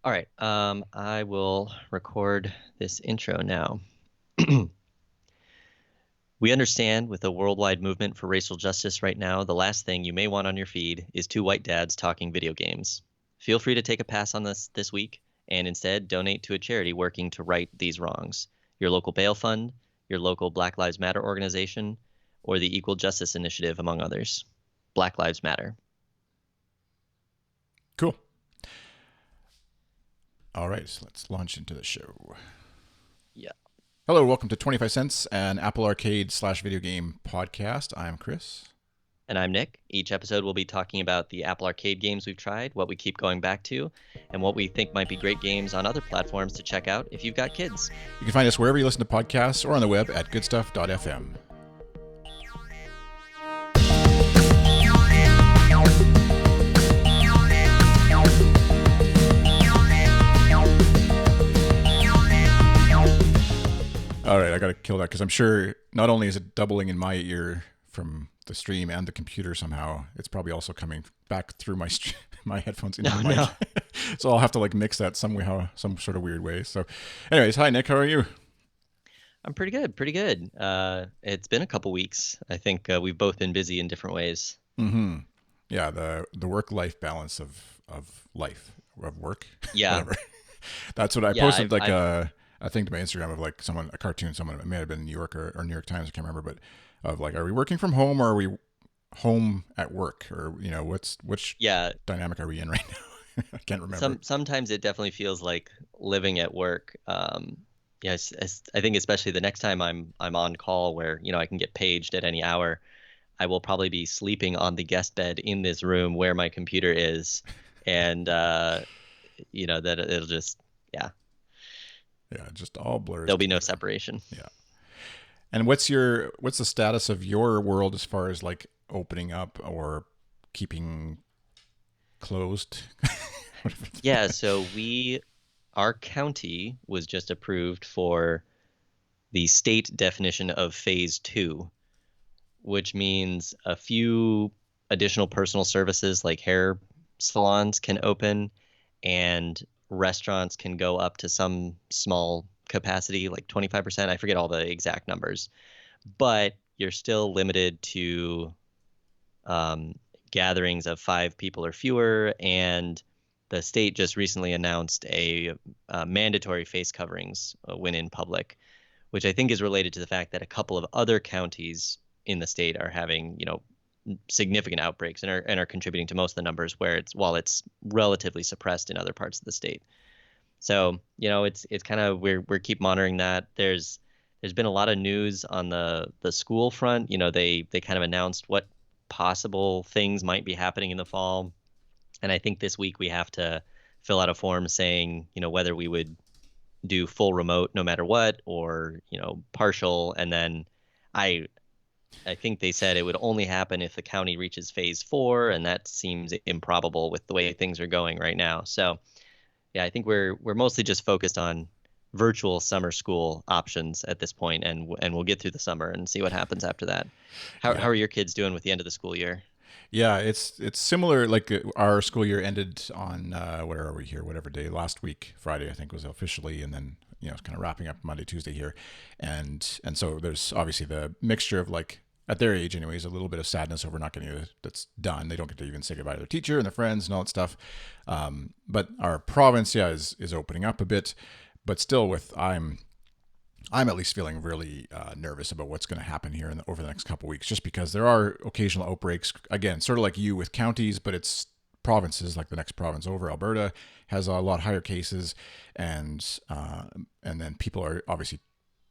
All right. I will record this intro now. We understand with a worldwide movement for racial justice right now, the last thing you may want on your feed is two white dads talking video games. Feel free to take a pass on this week and instead donate to a charity working to right these wrongs. Your local bail fund, your local Black Lives Matter organization, or the Equal Justice Initiative, among others. Black Lives Matter. Cool. All right, so let's launch into the show. Yeah. Hello, welcome to 25 Cents, an Apple Arcade / video game podcast. I'm Chris. And I'm Nick. Each episode we'll be talking about the Apple Arcade games we've tried, what we keep going back to, and what we think might be great games on other platforms to check out if you've got kids. You can find us wherever you listen to podcasts or on the web at Goodstuff.fm. All right, I got to kill that because I'm sure not only is it doubling in my ear from the stream and the computer somehow, it's probably also coming back through my my headphones into my mic. So I'll have to mix that somehow, some sort of weird way. So anyways, hi Nick, how are you? I'm pretty good, pretty good. It's been a couple weeks. I think we've both been busy in different ways. Mm-hmm. Yeah, the work-life balance of life, of work. Yeah. Whatever. That's what I Yeah, posted a thing to my Instagram of a cartoon, someone, it may have been New York or New York Times, I can't remember, but of are we working from home or are we home at work, or which dynamic are we in right now? I can't remember. Sometimes it definitely feels like living at work. Yes, I think especially the next time I'm on call where I can get paged at any hour, I will probably be sleeping on the guest bed in this room where my computer is, and that it'll just just all blurs. There'll be no separation. Yeah. And what's the status of your world as far as opening up or keeping closed? Yeah, so our county was just approved for the state definition of phase 2, which means a few additional personal services like hair salons can open, and restaurants can go up to some small capacity, like 25%. I forget all the exact numbers, but you're still limited to gatherings of 5 people or fewer. And the state just recently announced a mandatory face coverings when in public, which I think is related to the fact that a couple of other counties in the state are having, significant outbreaks and are contributing to most of the numbers, while it's relatively suppressed in other parts of the state. So, it's kind of, we're keep monitoring that. There's been a lot of news on the school front. They kind of announced what possible things might be happening in the fall. And I think this week we have to fill out a form saying, whether we would do full remote no matter what, or, partial. And then I think they said it would only happen if the county reaches phase 4, and that seems improbable with the way things are going right now. So, yeah, I think we're mostly just focused on virtual summer school options at this point, and we'll get through the summer and see what happens after that. How are your kids doing with the end of the school year? Yeah, it's similar. Our school year ended on where are we here? Whatever day, last week, Friday I think was officially, and then it's kind of wrapping up Monday, Tuesday here, and so there's obviously the mixture of at their age anyways, a little bit of sadness over not getting that's done. They don't get to even say goodbye to their teacher and their friends and all that stuff. But our province, is opening up a bit, but still I'm at least feeling really nervous about what's going to happen here over the next couple of weeks, just because there are occasional outbreaks. Again, sort of like you with counties, but it's provinces. Like the next province over, Alberta, has a lot higher cases, and then people are obviously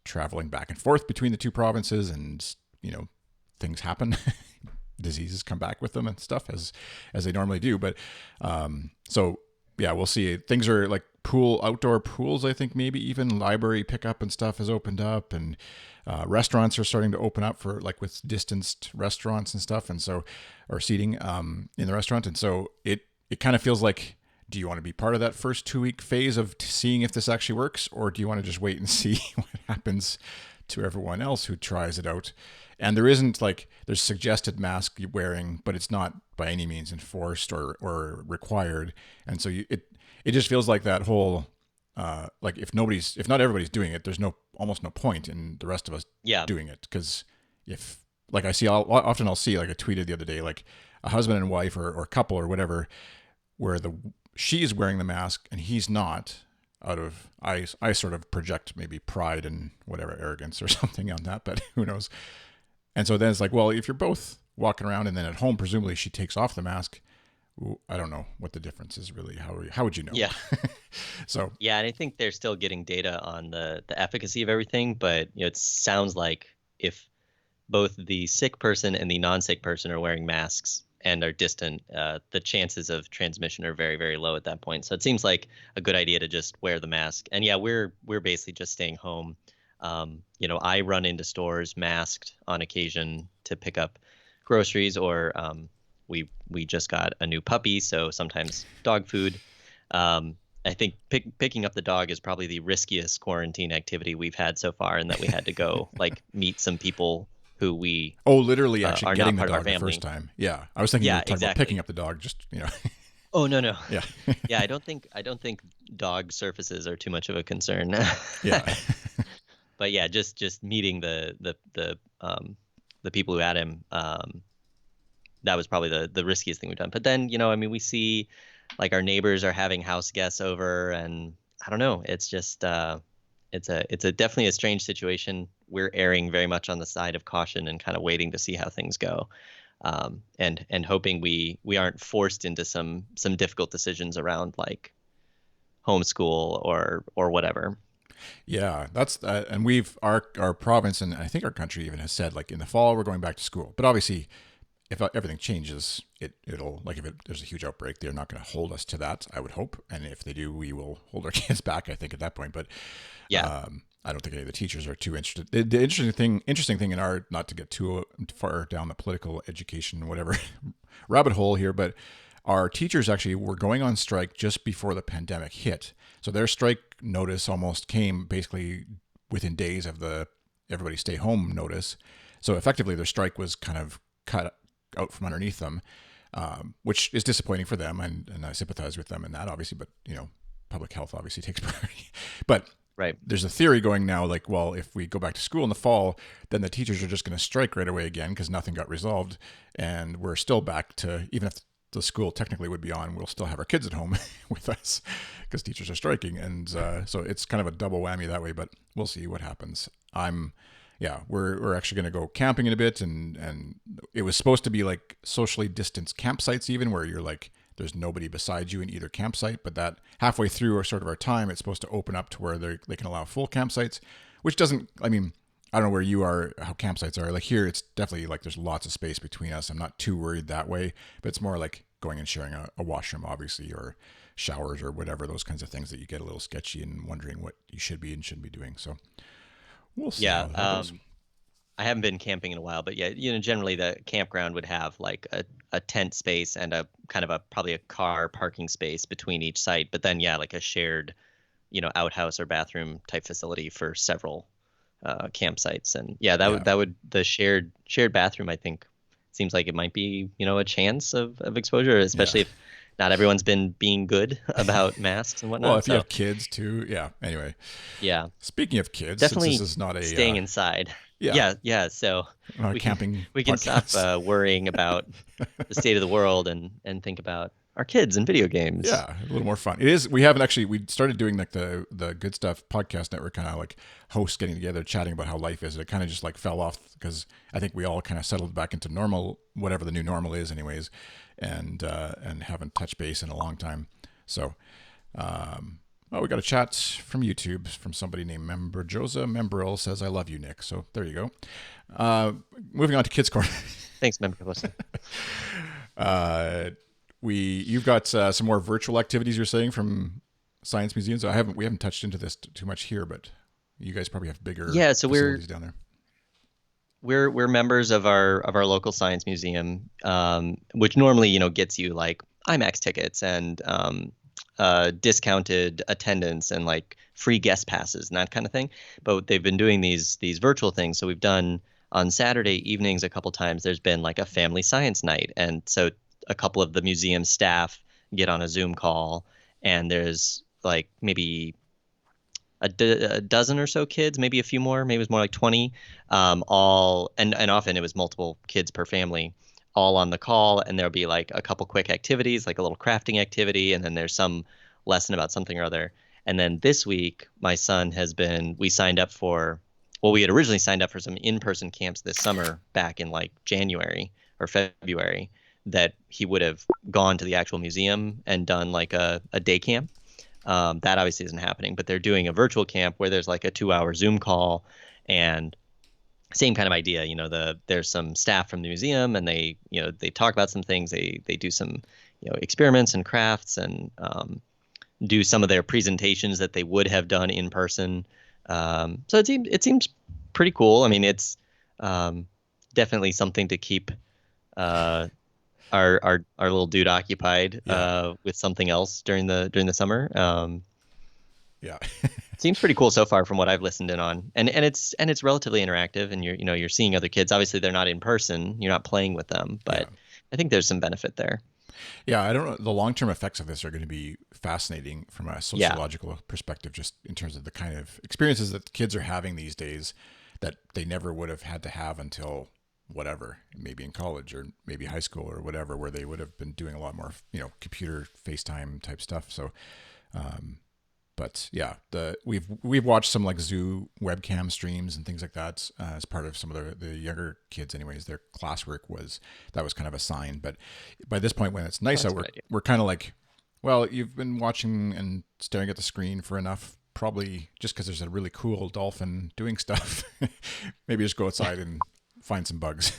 traveling back and forth between the two provinces, and things happen. Diseases come back with them and stuff as they normally do. But so yeah, we'll see. Things are outdoor pools, I think maybe even library pickup and stuff has opened up, and restaurants are starting to open up for with distanced restaurants and stuff, and so, or seating in the restaurant. And so it kind of feels like, do you want to be part of that first 2-week phase of seeing if this actually works, or do you want to just wait and see what happens to everyone else who tries it out? And there isn't there's suggested mask wearing, but it's not by any means enforced or required. And so it just feels like that whole like if not everybody's doing it, there's almost no point in the rest of us Yeah. doing it. Because if like I'll see like I tweeted the other day, like a husband and wife or couple or whatever, where she's wearing the mask and he's not, out of I sort of project maybe pride and whatever arrogance or something on that, but who knows. And so then it's like, well, if you're both walking around and then at home presumably she takes off the mask, I don't know what the difference is really. How would you know? Yeah. So Yeah, and I think they're still getting data on the efficacy of everything, but it sounds like if both the sick person and the non-sick person are wearing masks and are distant, the chances of transmission are very, very low at that point. So it seems like a good idea to just wear the mask. And yeah, we're basically just staying home. I run into stores masked on occasion to pick up groceries, or we just got a new puppy, so sometimes dog food. I think picking up the dog is probably the riskiest quarantine activity we've had so far, in that we had to go like meet some people who we literally actually are getting not the part of our dog the family. first time. Yeah, I was thinking you Yeah, were talking about exactly. picking up the dog. Just Oh, no. Yeah. Yeah, I don't think dog surfaces are too much of a concern. Yeah. But yeah, just meeting the people who had him, that was probably the riskiest thing we've done. But then, I mean, we see like our neighbors are having house guests over, and I don't know, it's just it's a definitely a strange situation. We're erring very much on the side of caution and kind of waiting to see how things go. And hoping we aren't forced into some difficult decisions around like homeschool or whatever. Yeah, that's and our province and I think our country even has said like in the fall we're going back to school. But obviously, if everything changes, it'll like if there's a huge outbreak, they're not going to hold us to that. I would hope, and if they do, we will hold our kids back. I think at that point, but Yeah. I don't think any of the teachers are too interested. The interesting thing in our, not to get too far down the political education whatever rabbit hole here, but our teachers actually were going on strike just before the pandemic hit. So their strike notice almost came basically within days of the everybody stay home notice. So effectively, their strike was kind of cut out from underneath them, which is disappointing for them, and I sympathize with them in that, obviously. But public health obviously takes priority. But Right. there's a theory going now, like, well, if we go back to school in the fall, then the teachers are just going to strike right away again because nothing got resolved, and we're still back to, even if the school technically would be on, we'll still have our kids at home with us because teachers are striking, and so it's kind of a double whammy that way. But we'll see what happens. We're actually going to go camping in a bit, and it was supposed to be like socially distanced campsites, even where you're like there's nobody beside you in either campsite. But that halfway through or sort of our time, it's supposed to open up to where they can allow full campsites, which doesn't. I mean, I don't know where you are, how campsites are. Like here, it's definitely like there's lots of space between us. I'm not too worried that way, but it's more like going and sharing a washroom, obviously, or showers or whatever, those kinds of things that you get a little sketchy and wondering what you should be and shouldn't be doing. So we'll see Yeah. how that goes. I haven't been camping in a while, but yeah, generally the campground would have like a tent space and a kind of probably a car parking space between each site, but then yeah, like a shared, outhouse or bathroom type facility for several campsites. And yeah, that would the shared bathroom, I think, seems like it might be, a chance of exposure, Yeah. especially if not everyone's been being good about masks and Well, whatnot. if you So have kids too, yeah. Anyway, yeah, speaking of kids, since this definitely is not a staying inside. yeah, Yeah. So not a we can camping we can stop podcast. worrying about the state of the world and think about our kids and video games. Yeah, a little more fun. It is. We haven't actually. We started doing like the Good Stuff podcast network, kind of like hosts getting together, chatting about how life is. It kind of just like fell off because I think we all kind of settled back into normal, whatever the new normal is, anyways, and haven't touched base in a long time. So, we got a chat from YouTube from somebody named Member Josa Membril says, "I love you, Nick." So there you go. Moving on to Kids Corner. Thanks, member. Listen. You've got some more virtual activities you're saying from science museums. We haven't touched into this too much here, but you guys probably have bigger Yeah, so facilities down there. we're members of our local science museum, which normally gets you like IMAX tickets and discounted attendance and like free guest passes and that kind of thing. But they've been doing these virtual things. So we've done on Saturday evenings a couple times. There's been like a family science night, and so a couple of the museum staff get on a Zoom call and there's like maybe a dozen or so kids, maybe a few more, maybe it was more like 20, all and often it was multiple kids per family, all on the call, and there'll be like a couple quick activities, like a little crafting activity, and then there's some lesson about something or other. And then this week, my son has been, we signed up for, well, we had originally signed up for some in-person camps this summer back in like January or February, that he would have gone to the actual museum and done like a day camp. That obviously isn't happening, but they're doing a virtual camp where there's like a 2 hour Zoom call, and same kind of idea. There's some staff from the museum, and they talk about some things. They do some experiments and crafts, and do some of their presentations that they would have done in person. So it seems pretty cool. I mean, it's definitely something to keep uh, our little dude occupied Yeah. with something else during the summer. Yeah. Seems pretty cool so far from what I've listened in on, and it's relatively interactive, and you're seeing other kids. Obviously, they're not in person. You're not playing with them, Yeah. but I think there's some benefit there. Yeah, I don't know. The long term effects of this are going to be fascinating from a Yeah. sociological perspective, just in terms of the kind of experiences that kids are having these days that they never would have had to have until whatever, maybe in college or maybe high school or whatever, where they would have been doing a lot more, computer FaceTime type stuff. So, um, but yeah, we've watched some like zoo webcam streams and things like that as part of some of the younger kids. Anyways, their classwork was kind of a sign. But by this point, when it's Oh, nice that's out, a we're good idea. we're kind of like, well, you've been watching and staring at the screen for enough. Probably just because there's a really cool dolphin doing stuff. Maybe just go outside and find some bugs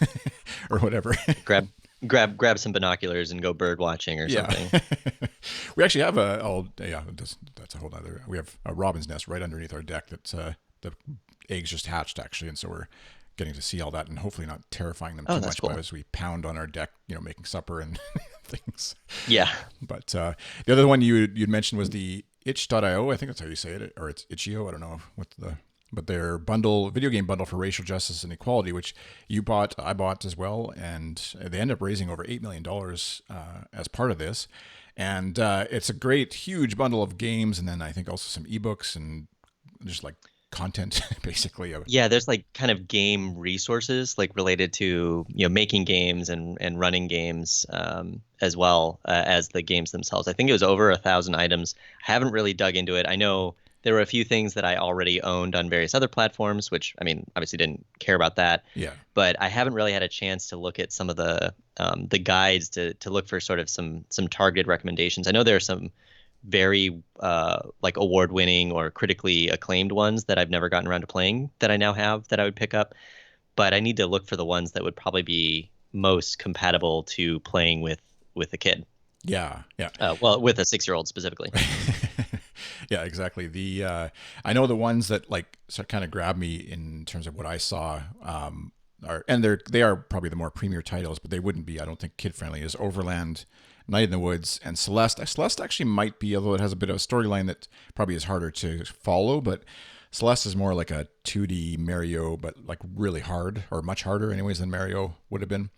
or whatever. Grab some binoculars and go bird watching or Yeah. something. We actually have that's a whole other, we have a robin's nest right underneath our deck that's the eggs just hatched actually. And so we're getting to see all that and hopefully not terrifying them Oh, too that's much cool. as we pound on our deck, making supper and things. Yeah. But the other one you'd mentioned was the itch.io. I think that's how you say it, or it's itch.io. I don't know but their video game bundle for racial justice and equality, which I bought as well, and they end up raising over $8 million as part of this. And it's a great, huge bundle of games, and then I think also some ebooks and just like content, basically. Yeah, there's like kind of game resources like related to making games and running games, as well as the games themselves. I think it was over 1,000 items. I haven't really dug into it. I know there were a few things that I already owned on various other platforms, which I mean obviously didn't care about that, Yeah, but I haven't really had a chance to look at some of the guides to look for sort of some targeted recommendations. I know there are some very like award-winning or critically acclaimed ones that I've never gotten around to playing that I now have that I would pick up, but I need to look for the ones that would probably be most compatible to playing with a kid. yeah, yeah. Well, with a 6-year-old specifically. Yeah, exactly. I know the ones that like sort of kind of grabbed me in terms of what I saw, they are probably the more premier titles, but they wouldn't be, I don't think, kid friendly. Is Overland, Night in the Woods, and Celeste. Celeste actually might be, although it has a bit of a storyline that probably is harder to follow. But Celeste is more like a 2D Mario, but like really hard, or much harder, anyways, than Mario would have been.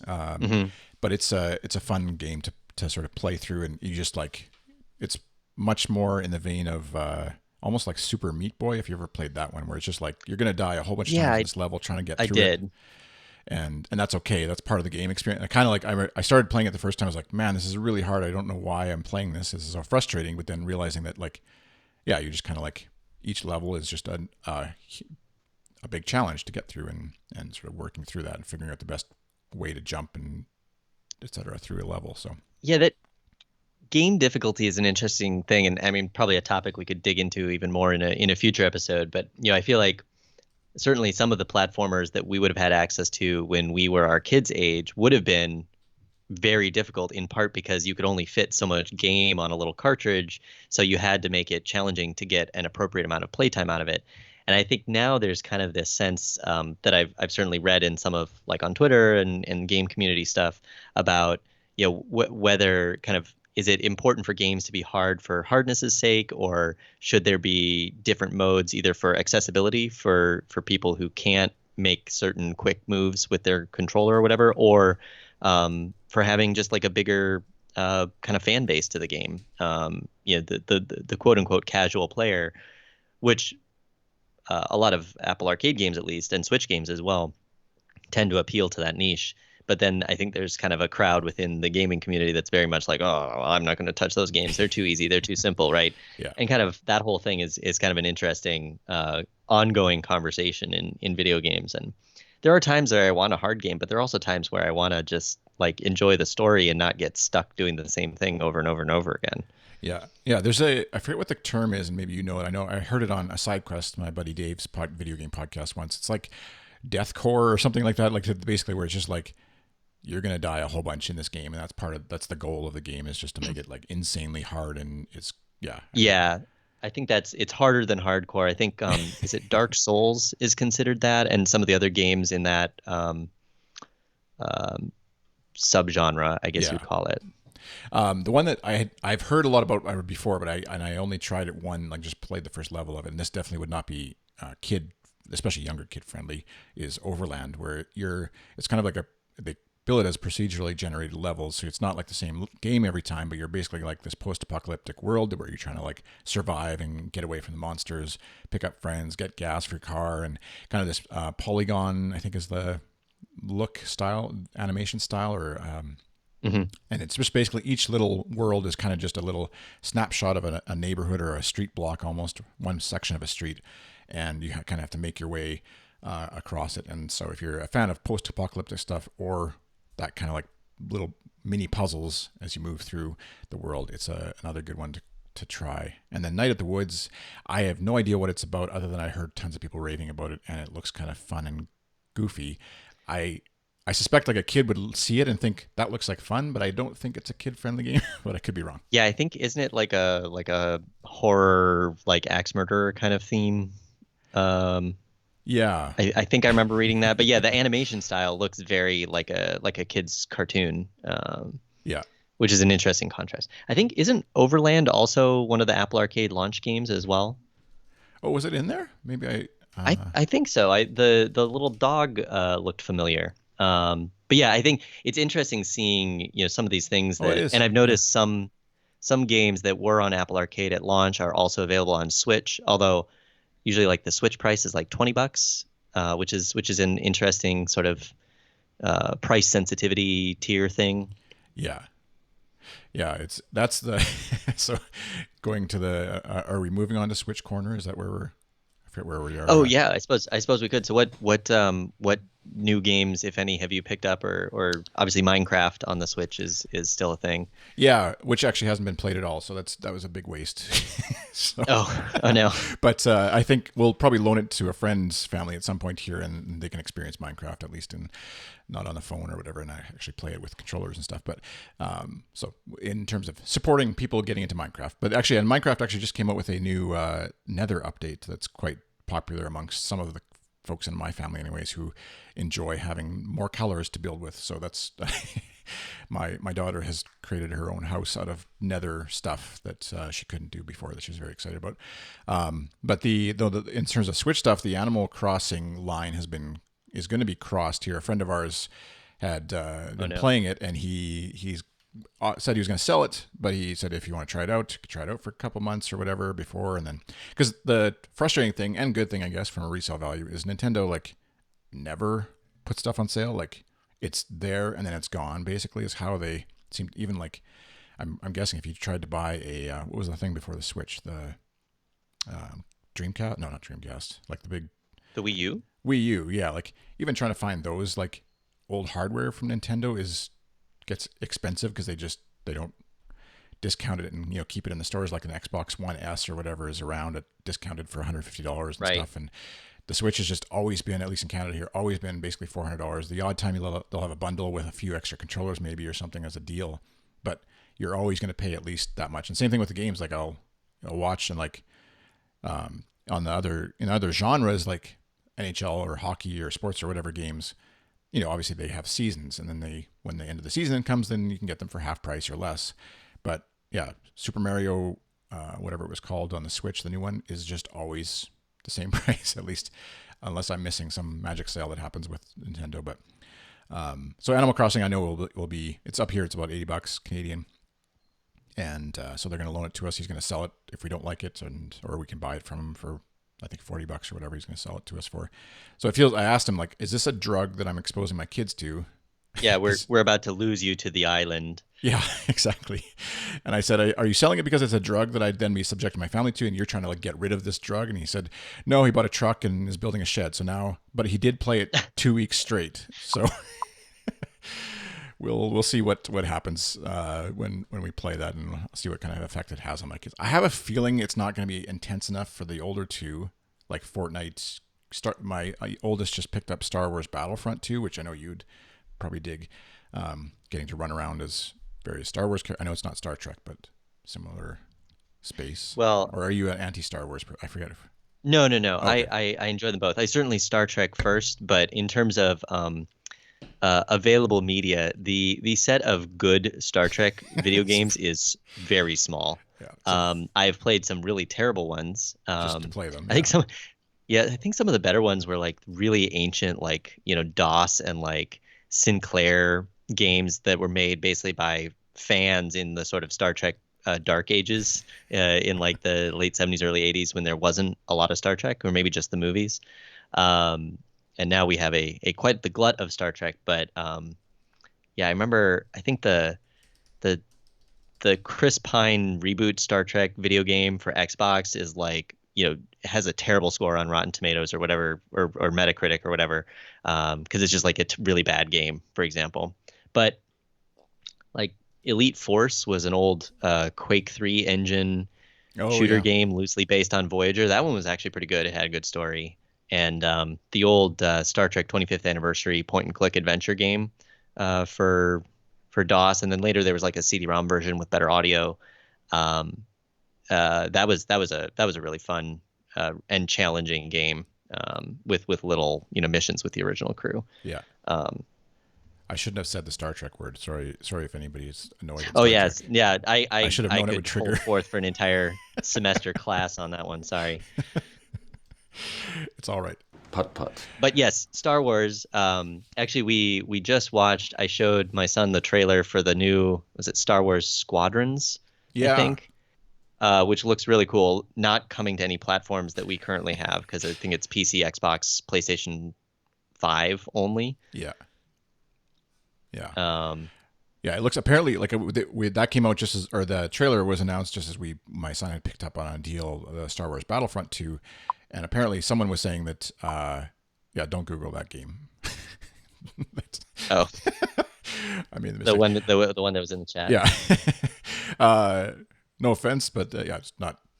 Hmm. But it's a fun game to sort of play through, and you just like, it's much more in the vein of almost like Super Meat Boy, if you ever played that one, where it's just like you're gonna die a whole bunch of Yeah, times in I this level trying to get I through it, did. and that's okay. That's part of the game experience. I kind of like, I started playing it the first time. I was like, man, this is really hard. I don't know why I'm playing this. This is so frustrating. But then realizing that, like, yeah, you just kind of like, each level is just a big challenge to get through, and sort of working through that and figuring out the best way to jump and etc. through a level. So Yeah, that game difficulty is an interesting thing, and I mean probably a topic we could dig into even more in a future episode. But I feel like certainly some of the platformers that we would have had access to when we were our kids' age would have been very difficult, in part because you could only fit so much game on a little cartridge, so you had to make it challenging to get an appropriate amount of playtime out of it. And I think now there's kind of this sense, that I've certainly read in some of like on Twitter and game community stuff about whether kind of, is it important for games to be hard for hardness's sake, or should there be different modes either for accessibility for people who can't make certain quick moves with their controller or whatever, or for having just like a bigger kind of fan base to the game. The quote unquote casual player, which a lot of Apple Arcade games, at least, and Switch games as well, tend to appeal to that niche. But then I think there's kind of a crowd within the gaming community that's very much like, oh, I'm not going to touch those games. They're too easy. They're too simple, right? Yeah. And kind of that whole thing is kind of an interesting ongoing conversation in video games. And there are times where I want a hard game, but there are also times where I want to just like enjoy the story and not get stuck doing the same thing over and over and over again. Yeah, yeah. I forget what the term is, and maybe you know it. I know I heard it on a side quest, my buddy Dave's video game podcast once. It's like deathcore or something like that. Like basically where it's just like you're gonna die a whole bunch in this game, and that's the goal of the game is just to make it like insanely hard. And it's yeah, Yeah, I think it's harder than hardcore. I think is it Dark Souls is considered that, and some of the other games in that um, subgenre, I guess yeah. you'd call it. The one that I've heard a lot about before, but I only tried it one, like just played the first level of it, and this definitely would not be especially younger kid friendly. Is Overland, where it's kind of like they bill it as procedurally generated levels, so it's not like the same game every time, but you're basically like this post-apocalyptic world where you're trying to like survive and get away from the monsters, pick up friends, get gas for your car, and kind of this polygon, I think is the look style, animation style, or and it's just basically each little world is kind of just a little snapshot of a neighborhood or a street block, almost one section of a street, and you kind of have to make your way across it. And so if you're a fan of post-apocalyptic stuff or that kind of like little mini puzzles as you move through the world, it's another good one to try. And then Night at the Woods, I have no idea what it's about other than I heard tons of people raving about it, and it looks kind of fun and goofy. I suspect like a kid would see it and think that looks like fun, but I don't think it's a kid-friendly game. But I could be wrong. Yeah, I think isn't it like a horror like axe murderer kind of theme? Um, Yeah, I think I remember reading that, but yeah, the animation style looks very like a kid's cartoon, yeah. which is an interesting contrast. I think isn't Overland also one of the Apple Arcade launch games as well? Oh, was it in there? Maybe I. I think so. The little dog looked familiar. But yeah, I think it's interesting seeing some of these things Oh, it that, is. and I've noticed some games that were on Apple Arcade at launch are also available on Switch. Although usually like the Switch price is like $20, which is an interesting sort of price sensitivity tier thing. Yeah, yeah. That's the so going to the. Are we moving on to Switch Corner? Is that where I forget where we are. Oh yeah, I suppose we could. So what new games, if any, have you picked up or obviously Minecraft on the Switch is still a thing. Yeah, which actually hasn't been played at all, so that was a big waste. So, Oh no. but I think we'll probably loan it to a friend's family at some point here, and they can experience Minecraft at least, and not on the phone or whatever, and I actually play it with controllers and stuff. But so in terms of supporting people getting into Minecraft, but actually, and Minecraft actually just came out with a new Nether update that's quite popular amongst some of the folks in my family anyways who enjoy having more colors to build with. So that's my daughter has created her own house out of nether stuff that she couldn't do before, that she was very excited about. But in terms of Switch stuff, the Animal Crossing line is going to be crossed here. A friend of ours had been playing it, and he's said he was going to sell it, but he said if you want to try it out, you could try it out for a couple months or whatever before, and then because the frustrating thing and good thing, I guess, from a resale value is Nintendo like never put stuff on sale. Like it's there and then it's gone. Basically, is how they seem. Even like I'm guessing if you tried to buy a what was the thing before the Switch, the Dreamcast? No, not Dreamcast. Like the big The Wii U? Wii U. Yeah, like even trying to find those like old hardware from Nintendo gets expensive because they don't discount it and keep it in the stores like an Xbox One S or whatever is around at discounted for $150 and Right. stuff. And the Switch has just always been, at least in Canada here, always been basically $400. The odd time they'll have a bundle with a few extra controllers maybe or something as a deal, but you're always going to pay at least that much. And same thing with the games. Like I'll watch and like on in other genres like NHL or hockey or sports or whatever games, obviously they have seasons, and then when the end of the season comes, then you can get them for half price or less. But yeah, Super Mario, whatever it was called on the Switch, the new one is just always the same price, at least unless I'm missing some magic sale that happens with Nintendo. But so Animal Crossing, I know will be it's up here. It's about $80 Canadian. and so they're going to loan it to us. He's going to sell it if we don't like it, or we can buy it from him for I think $40 or whatever he's going to sell it to us for. So it feels. I asked him like, is this a drug that I'm exposing my kids to? Yeah, we're Is we're about to lose you to the island. Yeah, exactly. And I said, are you selling it because it's a drug that I'd then be subjecting my family to, and you're trying to like get rid of this drug? And he said, no, he bought a truck and is building a shed. So now, but he did play it 2 weeks straight. So we'll see what happens when we play that, and see what kind of effect it has on my kids. I have a feeling it's not going to be intense enough for the older two, like Fortnite. My oldest just picked up Star Wars Battlefront 2, which I know you'd probably dig. Getting to run around as various Star Wars. I know it's not Star Trek, but similar space. Well, Or are you an anti-Star Wars? I forget. no, no, no. Okay. I enjoy them both. I certainly Star Trek first, but in terms of available media, the set of good Star Trek video games is very small. Yeah. So I've played some really terrible ones. just to play them. I think I think some of the better ones were like really ancient, like, DOS and like Sinclair games that were made basically by fans in the sort of Star Trek dark ages in like the late 70s, early 80s, when there wasn't a lot of Star Trek, or maybe just the movies. And now we have a quite the glut of Star Trek. But yeah, I remember, I think the the Chris Pine reboot Star Trek video game for Xbox is like, has a terrible score on Rotten Tomatoes or whatever, or Metacritic or whatever, because it's just like a really bad game, for example. But like Elite Force was an old Quake 3 engine shooter yeah. game loosely based on Voyager. That one was actually pretty good. It had a good story. And the old Star Trek 25th anniversary point and click adventure game for DOS, and then later there was like a CD-ROM version with better audio. That was a really fun and challenging game with little missions with the original crew. Yeah. Um, I shouldn't have said the Star Trek word. Sorry if anybody's annoyed. oh Star yes, Trek. yeah. I should have known it would could trigger. hold forth for an entire semester class on that one. Sorry. It's all right. Putt. But yes, Star Wars. Actually, we just watched. I showed my son the trailer for the new. Was it Star Wars Squadrons? Yeah. I think. Which looks really cool. Not coming to any platforms that we currently have, because I think it's PC, Xbox, PlayStation 5 only. Yeah. Yeah. Yeah, it looks apparently like that came out just as, or the trailer was announced just as my son had picked up on a deal, the Star Wars Battlefront 2, and apparently someone was saying that, don't Google that game. Oh, I mean, the one that was in the chat. Yeah. No offense, but it's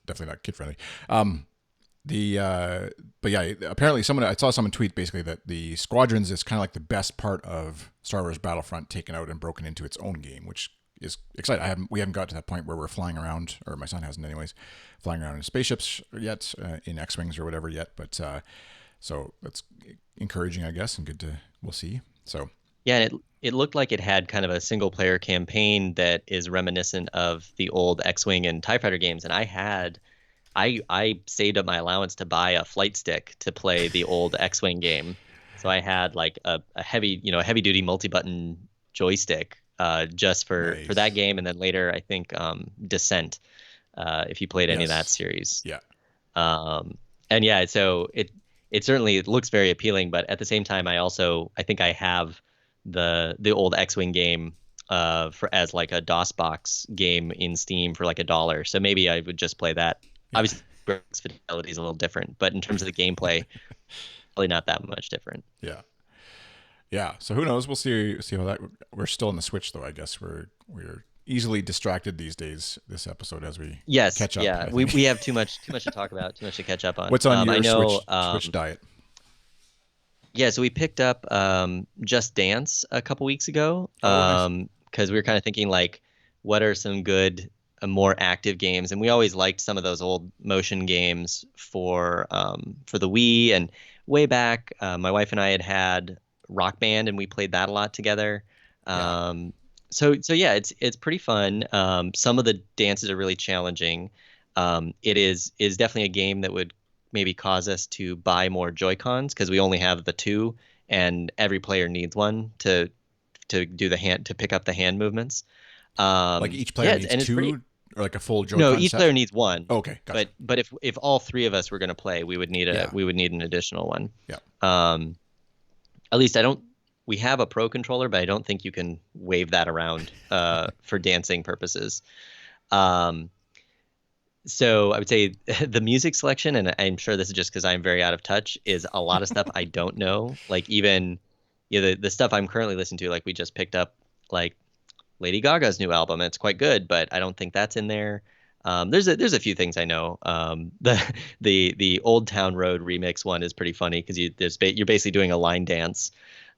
definitely not kid friendly. But yeah, apparently I saw someone tweet basically that the Squadrons is kind of like the best part of Star Wars Battlefront taken out and broken into its own game, which is exciting. We haven't got to that point where we're flying around, or my son hasn't anyways, flying around in spaceships yet, in X-Wings or whatever yet. But so that's encouraging, I guess, and we'll see. So yeah, and it looked like it had kind of a single player campaign that is reminiscent of the old X-Wing and TIE Fighter games, and I saved up my allowance to buy a flight stick to play the old X-Wing game. So I had like a heavy duty multi-button joystick just for that game, and then later I think Descent, if you played any of that series. Yeah. And yeah, so it certainly looks very appealing, but at the same time I think I have the old X-Wing game as like a DOS box game in Steam for like $1. So maybe I would just play that. Yeah. Obviously, graphics fidelity is a little different, but in terms of the gameplay, probably not that much different. Yeah. Yeah. So who knows? We'll see how that. We're still in the Switch though. I guess we're easily distracted these days. This episode as we catch up. Yeah. We have too much to talk about, too much to catch up on. What's on your Switch diet? Yeah, so we picked up Just Dance a couple weeks ago, because we were kind of thinking like, what are some good, more active games? And we always liked some of those old motion games for the Wii. And way back, my wife and I had Rock Band, and we played that a lot together. So yeah, it's pretty fun. Some of the dances are really challenging. It is definitely a game that would maybe cause us to buy more Joy-Cons, because we only have the 2, and every player needs one to do to pick up the hand movements. Like each player Yeah, needs and it's pretty. two, or like a full No, Joy-Con each set. player needs one. Okay, gotcha. But if all three of us were going to play, Yeah, we would need an additional one. yeah. Um, at least I don't. We have a pro controller, but I don't think you can wave that around for dancing purposes. Um, so I would say the music selection, and I'm sure this is just because I'm very out of touch, is a lot of stuff I don't know. Like even the stuff I'm currently listening to, like we just picked up like Lady Gaga's new album. It's quite good, but I don't think that's in there. There's a few things I know. The Old Town Road remix one is pretty funny because you're basically doing a line dance.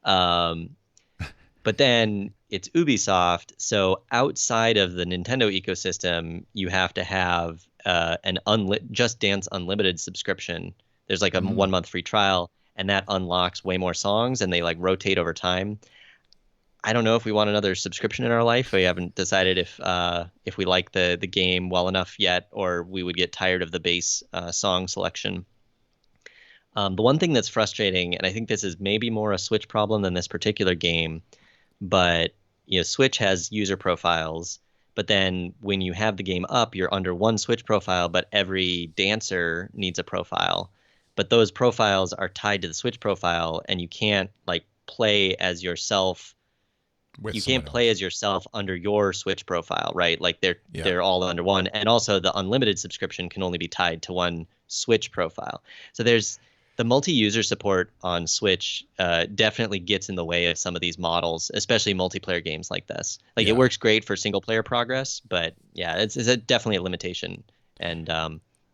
Um, but then it's Ubisoft, so outside of the Nintendo ecosystem, you have to have an Just Dance Unlimited subscription. There's like a Mm. 1 month free trial, and that unlocks way more songs, and they like rotate over time. I don't know if we want another subscription in our life. We haven't decided if we like the game well enough yet, or we would get tired of the base song selection. The one thing that's frustrating, and I think this is maybe more a Switch problem than this particular game, but Switch has user profiles, but then when you have the game up, you're under one Switch profile, but every dancer needs a profile. But those profiles are tied to the Switch profile, and you can't like play as yourself. With You can't someone play else. as yourself under your Switch profile, right? Like Yeah, they're all under one. And also the unlimited subscription can only be tied to one Switch profile. So there's the multi-user support on Switch definitely gets in the way of some of these models, especially multiplayer games like this. Like it yeah, works great for single player progress, but yeah, definitely a limitation. And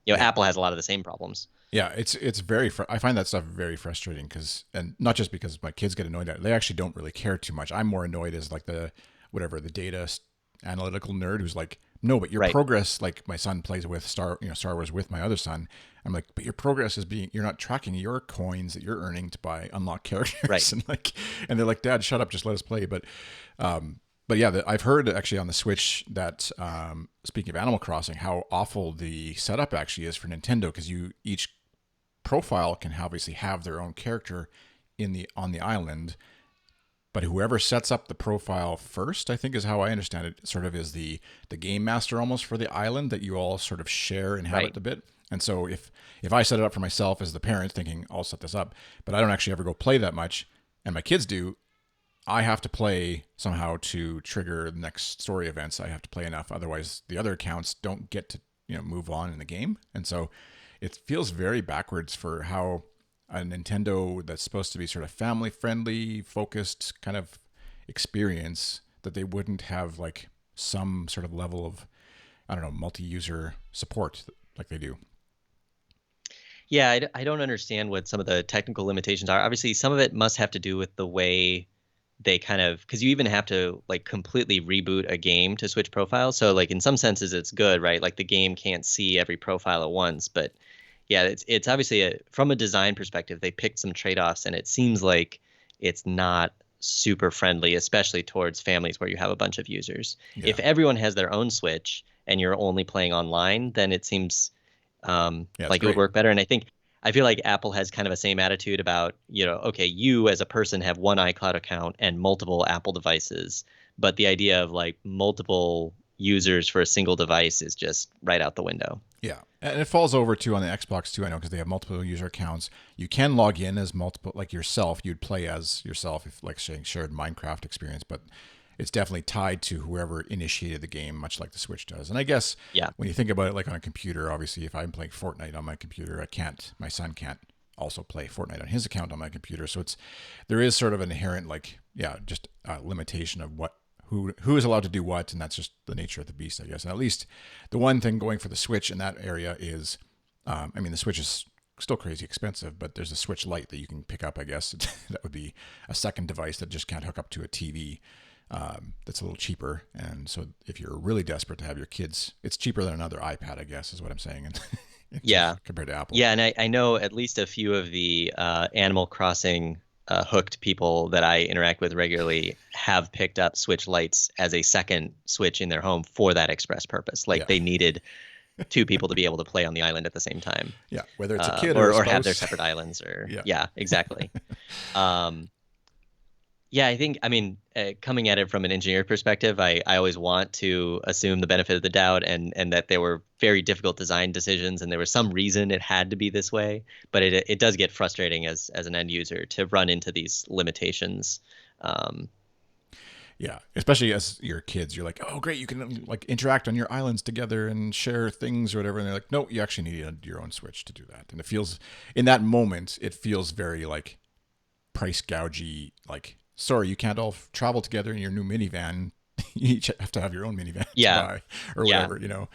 yeah. Apple has a lot of the same problems. Yeah, it's very. I find that stuff very frustrating because, and not just because my kids get annoyed at it. They actually don't really care too much. I'm more annoyed as like the whatever the analytical nerd who's like, no, but your Right, progress. Like my son plays with Star Wars with my other son. I'm like, but your progress is you're not tracking your coins that you're earning to buy unlocked right. characters, and they're like, Dad, shut up, just let us play. But yeah, I've heard actually on the Switch that speaking of Animal Crossing, how awful the setup actually is for Nintendo because each profile can obviously have their own character on the island, but whoever sets up the profile first, I think is how I understand it, sort of is the game master almost for the island that you all sort of share and inhabit Right. a bit. And so if I set it up for myself as the parent thinking I'll set this up, but I don't actually ever go play that much and my kids do, I have to play somehow to trigger the next story events. I have to play enough, otherwise the other accounts don't get to move on in the game. And so it feels very backwards for how a Nintendo that's supposed to be sort of family friendly, focused kind of experience that they wouldn't have like some sort of level of I don't know multi-user support like they do. Yeah, I don't understand what some of the technical limitations are. Obviously, some of it must have to do with the way they kind of, because you even have to like completely reboot a game to switch profiles. So like in some senses it's good, right? Like the game can't see every profile at once, but yeah, it's obviously from a design perspective, they picked some trade-offs, and it seems like it's not super friendly, especially towards families where you have a bunch of users. Yeah, If everyone has their own Switch and you're only playing online, then it seems yeah, it's like it would great. work better. And I feel like Apple has kind of a same attitude about, okay, you as a person have one iCloud account and multiple Apple devices, but the idea of like multiple users for a single device is just right out the window. Yeah, and it falls over too on the Xbox too. I know because they have multiple user accounts. You can log in as multiple, like yourself. You'd play as yourself if, like, saying shared Minecraft experience, but it's definitely tied to whoever initiated the game, much like the Switch does. And I guess Yeah. when you think about it, like on a computer, obviously, if I'm playing Fortnite on my computer, my son can't also play Fortnite on his account on my computer. So there is sort of an inherent, like, yeah, just a limitation of who is allowed to do what, and that's just the nature of the beast, I guess. And at least the one thing going for the Switch in that area is, I mean, the Switch is still crazy expensive, but there's a Switch Lite that you can pick up, I guess. That would be a second device that just can't hook up to a TV. That's a little cheaper, and so if you're really desperate to have your kids, it's cheaper than another iPad, I guess, is what I'm saying, and Yeah. compared to Apple. Yeah. And I know at least a few of the Animal Crossing hooked people that I interact with regularly have picked up Switch Lights as a second Switch in their home for that express purpose. Like Yeah, they needed two people to be able to play on the island at the same time, yeah, whether it's a kid or a or have their spouse. separate islands, or Yeah, yeah, exactly. Um, Yeah, I think, I mean, coming at it from an engineer perspective, I always want to assume the benefit of the doubt and that there were very difficult design decisions and there was some reason it had to be this way. But it does get frustrating as an end user to run into these limitations. Um, Yeah, especially as your kids, you're like, oh great, you can like interact on your islands together and share things or whatever. And they're like, no, you actually need your own Switch to do that. And it feels in that moment, it feels very like price gougey. Like, sorry, you can't all travel together in your new minivan. You each have to have your own minivan to yeah, buy or yeah. whatever. You know,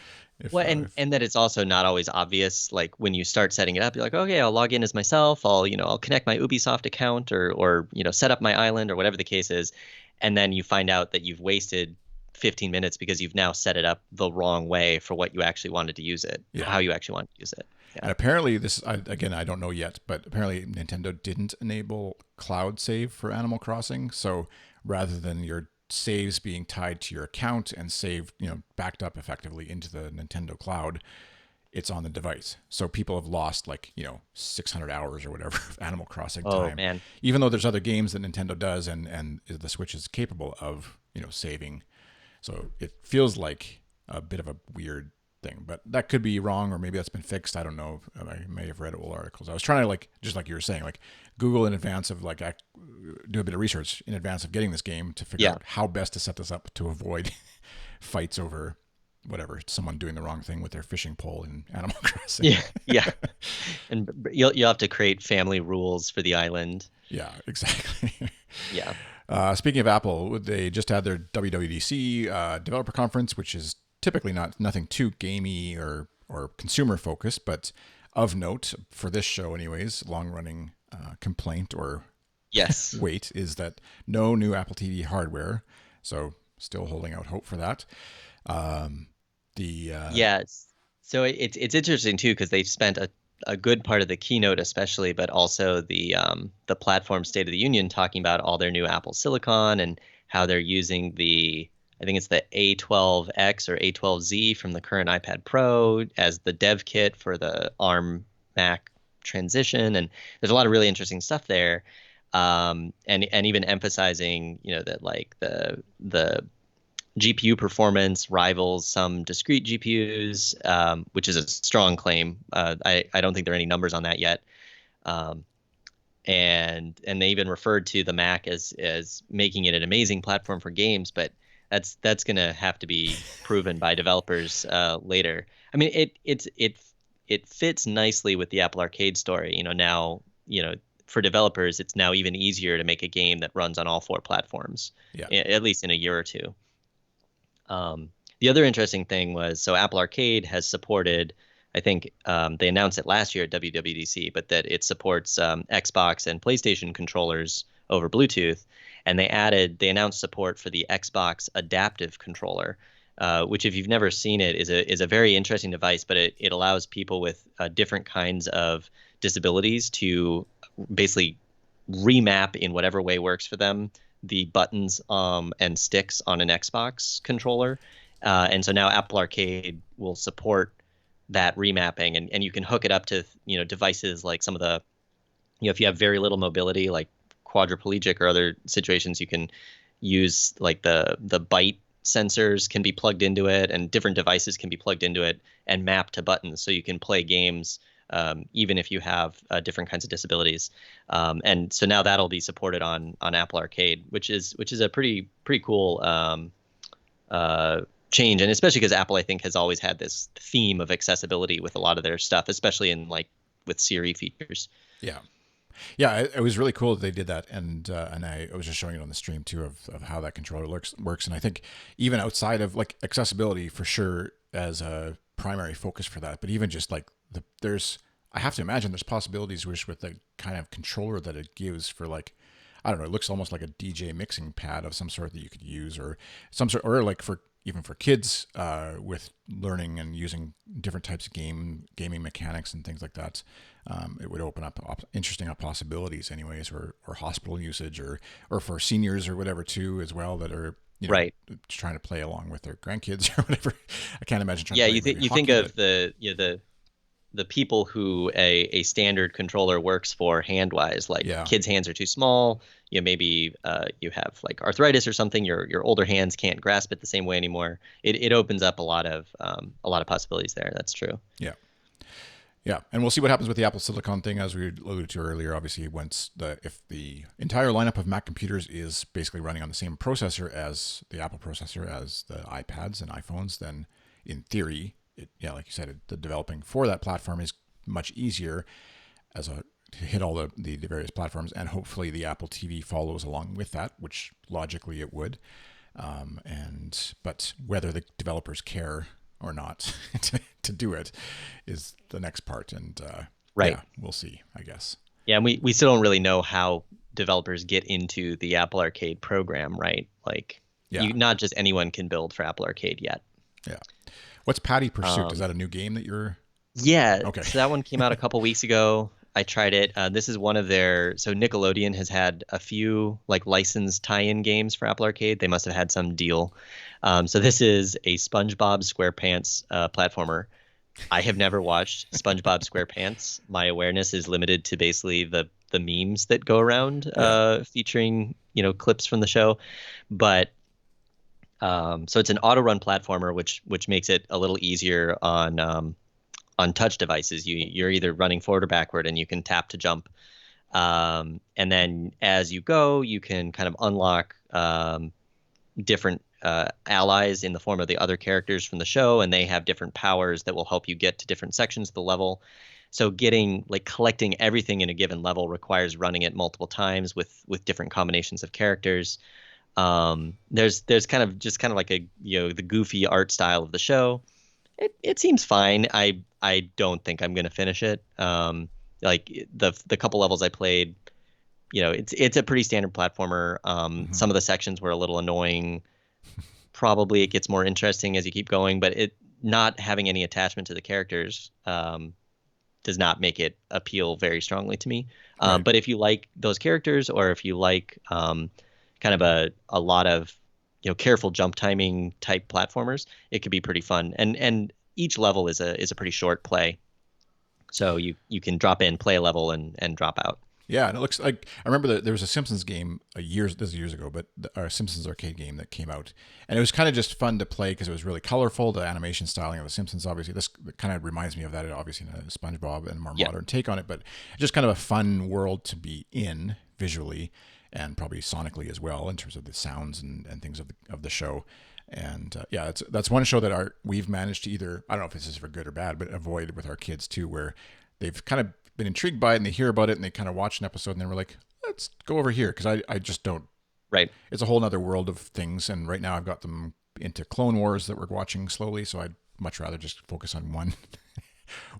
Well, if and that it's also not always obvious. Like when you start setting it up, you're like, okay, I'll log in as myself. I'll connect my Ubisoft account or set up my island or whatever the case is, and then you find out that you've wasted 15 minutes because you've now set it up the wrong way for what you actually wanted to use it, yeah. how you actually wanted to use it. And Yeah. apparently, again, I don't know yet, but apparently Nintendo didn't enable cloud save for Animal Crossing. So rather than your saves being tied to your account and saved, backed up effectively into the Nintendo cloud, it's on the device. So people have lost like, 600 hours or whatever of Animal Crossing Oh time, man. even though there's other games that Nintendo does and the Switch is capable of, saving. So it feels like a bit of a weird thing, but that could be wrong, or maybe that's been fixed. I don't know. I may have read old articles. I was trying to like, just like you were saying, like Google in advance of like do a bit of research in advance of getting this game to figure Yeah. out how best to set this up to avoid fights over whatever, someone doing the wrong thing with their fishing pole in Animal Crossing. Yeah. Yeah. And you'll have to create family rules for the island. Yeah, exactly. Yeah. Speaking of Apple, they just had their WWDC developer conference, which is typically nothing too gamey or consumer focused, but of note for this show, anyways. Long running complaint or Yes. wait is that no new Apple TV hardware. So still holding out hope for that. Um, the Yes. So it's interesting too because they spent a good part of the keynote, especially, but also the platform State of the Union talking about all their new Apple Silicon and how they're using I think it's the A12X or A12Z from the current iPad Pro as the dev kit for the ARM Mac transition, and there's a lot of really interesting stuff there. And even emphasizing, that like the GPU performance rivals some discrete GPUs, which is a strong claim. I don't think there are any numbers on that yet. Um, and they even referred to the Mac as making it an amazing platform for games, but that's gonna have to be proven by developers later. I mean, it fits nicely with the Apple Arcade story. Now, for developers, it's now even easier to make a game that runs on all four platforms, yeah, at least in a year or two. The other interesting thing was, so Apple Arcade has supported, I think they announced it last year at WWDC, but that it supports Xbox and PlayStation controllers over Bluetooth. And they announced support for the Xbox Adaptive Controller, which if you've never seen it is a very interesting device, but it allows people with different kinds of disabilities to basically remap in whatever way works for them the buttons and sticks on an Xbox controller. And so now Apple Arcade will support that remapping, and you can hook it up to devices like some of the if you have very little mobility like quadriplegic or other situations, you can use like the bite sensors can be plugged into it, and different devices can be plugged into it and map to buttons, so you can play games even if you have different kinds of disabilities. And so now that'll be supported on Apple Arcade, which is a pretty cool change, and especially because Apple, I think, has always had this theme of accessibility with a lot of their stuff, especially in like with Siri features. yeah. Yeah, it was really cool that they did that, and I was just showing it on the stream too of how that controller works, and I think even outside of like accessibility for sure as a primary focus for that, but even just like I have to imagine there's possibilities with the kind of controller that it gives for like, I don't know, it looks almost like a DJ mixing pad of some sort that you could use, or some sort, or like for even for kids with learning and using different types of gaming mechanics and things like that. It would open up interesting possibilities, anyways, or hospital usage, or for seniors or whatever too, as well, that are Right. trying to play along with their grandkids or whatever. I can't imagine trying Yeah, to play maybe you think hockey, of but the the people who a standard controller works for hand-wise. Like Yeah. kids' hands are too small. Maybe you have like arthritis or something. Your older hands can't grasp it the same way anymore. It opens up a lot of possibilities there. That's true. Yeah. Yeah, and we'll see what happens with the Apple Silicon thing, as we alluded to earlier. Obviously, if the entire lineup of Mac computers is basically running on the same processor as the Apple processor as the iPads and iPhones, then in theory, like you said, the developing for that platform is much easier to hit all the various platforms, and hopefully the Apple TV follows along with that, which logically it would. But whether the developers care or not to do it is the next part, and Right. yeah, we'll see, I guess. Yeah, and we still don't really know how developers get into the Apple Arcade program, right? Like, Yeah. not just anyone can build for Apple Arcade yet. Yeah. What's Patty Pursuit? Is that a new game that you're? Yeah, Okay. so that one came out a couple weeks ago. I tried it. This is one of so Nickelodeon has had a few like licensed tie-in games for Apple Arcade. They must have had some deal. So this is a SpongeBob SquarePants platformer. I have never watched SpongeBob SquarePants. My awareness is limited to basically the memes that go around featuring clips from the show. But so it's an auto-run platformer, which makes it a little easier on touch devices. You're either running forward or backward, and you can tap to jump. And then as you go, you can kind of unlock different allies in the form of the other characters from the show, and they have different powers that will help you get to different sections of the level. So collecting everything in a given level requires running it multiple times with different combinations of characters. There's kind of like the goofy art style of the show. It seems fine. I don't think I'm gonna finish it. Like the couple levels I played, it's a pretty standard platformer. Some of the sections were a little annoying. Probably it gets more interesting as you keep going, but it not having any attachment to the characters does not make it appeal very strongly to me. Right. But if you like those characters, or if you like kind of a lot of careful jump timing type platformers, it could be pretty fun. And each level is a pretty short play, so you can drop in, play a level, and drop out. Yeah, and it looks like I remember that there was a Simpsons game this is years ago, but our Simpsons arcade game that came out, and it was kind of just fun to play because it was really colorful. The animation styling of the Simpsons, obviously, this kind of reminds me of that. It obviously in a SpongeBob and more modern take on it, but just kind of a fun world to be in visually and probably sonically as well in terms of the sounds and things of the show. And that's one show that we've managed to either, I don't know if this is for good or bad, but avoid with our kids too, where they've kind of been intrigued by it and they hear about it and they kind of watch an episode and then we're like, let's go over here, because I just don't. Right. It's a whole other world of things, and right now I've got them into Clone Wars that we're watching slowly, so I'd much rather just focus on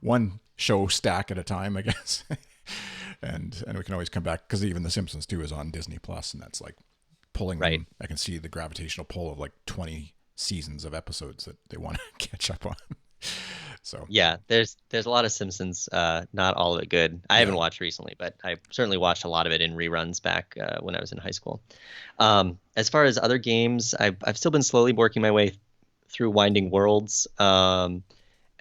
one show stack at a time, I guess. and we can always come back, because even The Simpsons too is on Disney Plus, and that's like pulling them. I can see the gravitational pull of like 20 seasons of episodes that they want to catch up on. So yeah, there's a lot of Simpsons, not all of it good. I haven't watched recently, but I certainly watched a lot of it in reruns back when I was in high school. As far as other games, I've still been slowly working my way through Winding Worlds. And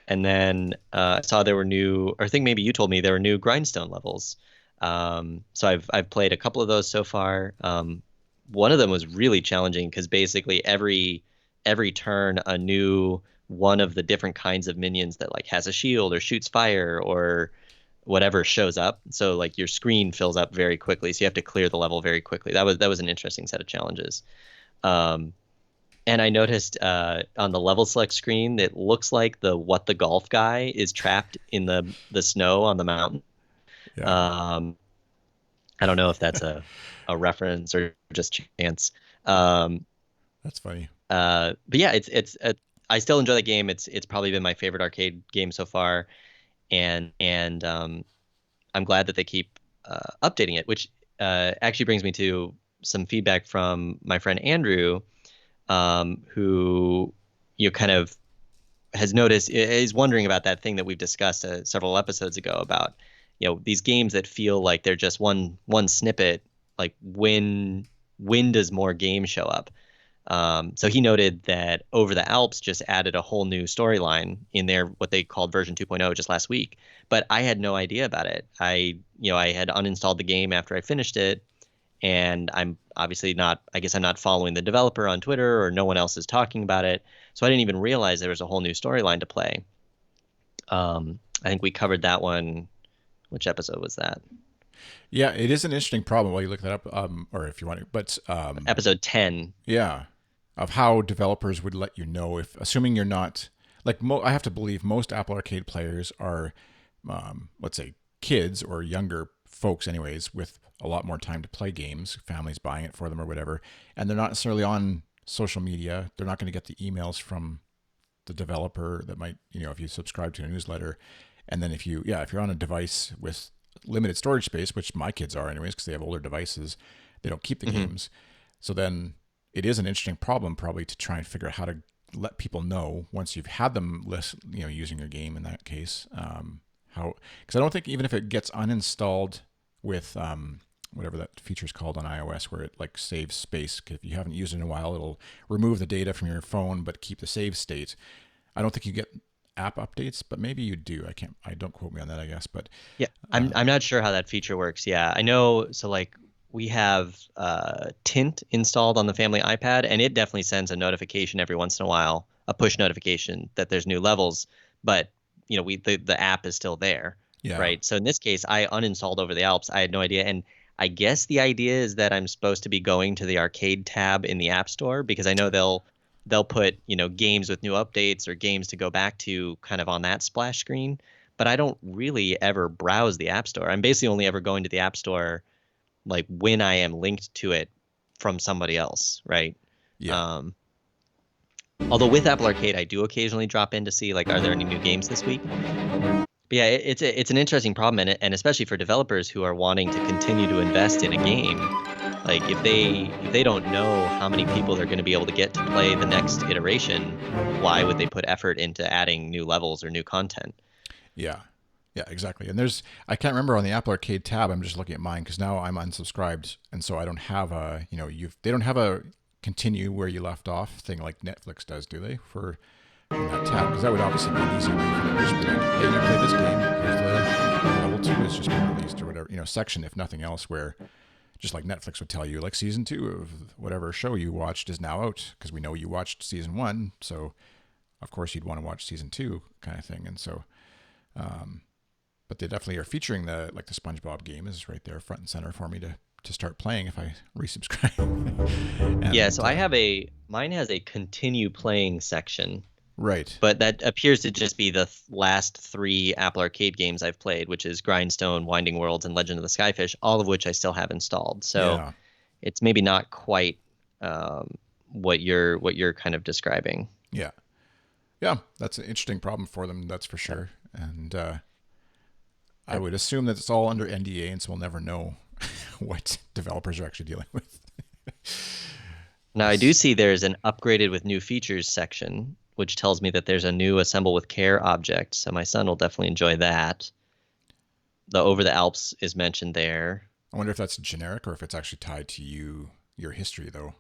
then I saw there were new, or I think maybe you told me there were new Grindstone levels. So I've played a couple of those so far. One of them was really challenging because basically every turn a new one of the different kinds of minions that like has a shield or shoots fire or whatever shows up. So like your screen fills up very quickly, so you have to clear the level very quickly. That was an interesting set of challenges. And I noticed on the level select screen, it looks like the What the Golf guy is trapped in the snow on the mountain. Yeah. I don't know if that's a reference or just chance. That's funny. But yeah, I still enjoy that game. It's probably been my favorite arcade game so far, and I'm glad that they keep updating it, which actually brings me to some feedback from my friend Andrew, who kind of has noticed, is wondering about that thing that we've discussed several episodes ago about these games that feel like they're just one snippet. Like when does more game show up? So he noted that Over the Alps just added a whole new storyline in their what they called version 2.0 just last week. But I had no idea about it. I had uninstalled the game after I finished it, and I'm obviously not, I guess I'm not following the developer on Twitter or no one else is talking about it. So I didn't even realize there was a whole new storyline to play. I think we covered that one. Which episode was that? Yeah, it is an interesting problem while you look that up, or if you want to. But Episode 10. yeah, of how developers would let you know if, assuming you're not like, I have to believe most Apple Arcade players are, let's say, kids or younger folks, anyways, with a lot more time to play games, families buying it for them or whatever, and they're not necessarily on social media. They're not going to get the emails from the developer that might, if you subscribe to a newsletter. And then if you're on a device with limited storage space, which my kids are anyways, because they have older devices, they don't keep the games. So then it is an interesting problem probably to try and figure out how to let people know once you've had them using your game in that case, how, because I don't think even if it gets uninstalled with whatever that feature is called on iOS, where it like saves space, if you haven't used it in a while, it'll remove the data from your phone but keep the save state. I don't think you get app updates, but maybe you do. I don't quote me on that, I guess. But Yeah, I'm not sure how that feature works. Yeah, I know. So like we have Tint installed on the family iPad, and it definitely sends a notification every once in a while, a push notification that there's new levels. But the app is still there, yeah, right? So in this case, I uninstalled Over the Alps. I had no idea, and I guess the idea is that I'm supposed to be going to the arcade tab in the App Store because I know they'll put games with new updates or games to go back to kind of on that splash screen. But I don't really ever browse the App Store. I'm basically only ever going to the App Store like when I am linked to it from somebody else, right? yeah, Um, Although with Apple Arcade, I do occasionally drop in to see like, are there any new games this week? But yeah, it's an interesting problem, and especially for developers who are wanting to continue to invest in a game. Like if they don't know how many people they're going to be able to get to play the next iteration, why would they put effort into adding new levels or new content? yeah. Yeah, exactly. And I can't remember on the Apple Arcade tab. I'm just looking at mine because now I'm unsubscribed, and so I don't have they don't have a continue where you left off thing like Netflix does, do they? For in that tab, because that would obviously be an easy way for them to just be like, hey, you play this game. Here's the level 2 has just been released or whatever, section if nothing else, where just like Netflix would tell you, like season 2 of whatever show you watched is now out because we know you watched season 1, so of course you'd want to watch season 2 kind of thing, and so. But they definitely are featuring the SpongeBob game is right there front and center for me to start playing if I resubscribe. And, Yeah, so mine has a continue playing section, right. but that appears to just be the last 3 Apple Arcade games I've played, which is Grindstone, Winding Worlds, and Legend of the Skyfish, all of which I still have installed. So Yeah. it's maybe not quite what you're kind of describing. Yeah. Yeah. That's an interesting problem for them. That's for sure. And I would assume that it's all under NDA, and so we'll never know what developers are actually dealing with. Now, I do see there's an upgraded with new features section, which tells me that there's a new assemble with care object. So my son will definitely enjoy that. The Over the Alps is mentioned there. I wonder if that's generic or if it's actually tied to your history, though.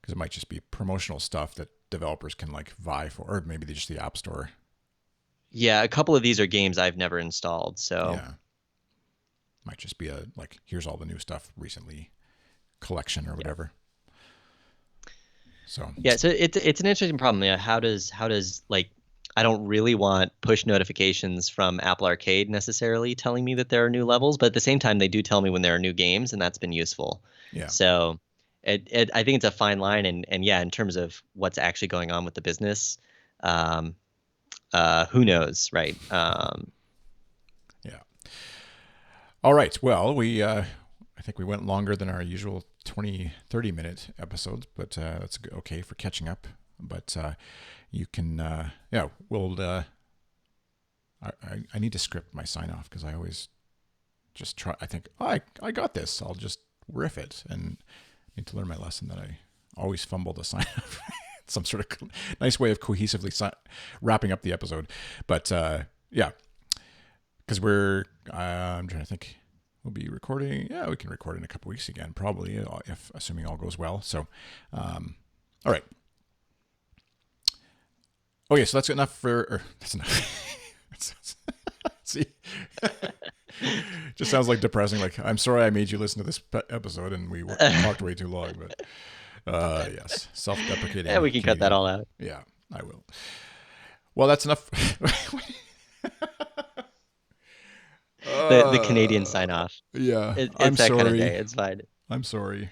Because it might just be promotional stuff that developers can like vie for, or maybe they just the App Store. Yeah, a couple of these are games I've never installed. So Yeah. Might just be a like, here's all the new stuff recently collection or whatever. So yeah, so it's an interesting problem. Yeah, how does like I don't really want push notifications from Apple Arcade necessarily telling me that there are new levels, but at the same time they do tell me when there are new games, and that's been useful. yeah, So I think it's a fine line, and yeah, in terms of what's actually going on with the business, um, who knows, right? yeah. All right. Well, I think we went longer than our usual 20-30 minute episodes, but that's okay for catching up. But you can, we'll. I need to script my sign off because I always just try. I think I got this. I'll just riff it, and I need to learn my lesson that I always fumble the sign off. Some sort of nice way of cohesively wrapping up the episode. But yeah, because I'm trying to think. we'll be recording. Yeah, we can record in a couple weeks again, probably, if assuming all goes well. So, all right. Okay, so that's enough that's enough. See, just sounds like depressing. Like, I'm sorry I made you listen to this episode and we talked way too long, but yes, self-deprecating. Yeah, we can cut that all out. Yeah, I will. Well, that's enough. The Canadian sign off. Yeah, It's I'm that sorry. kind of day. It's fine. I'm sorry.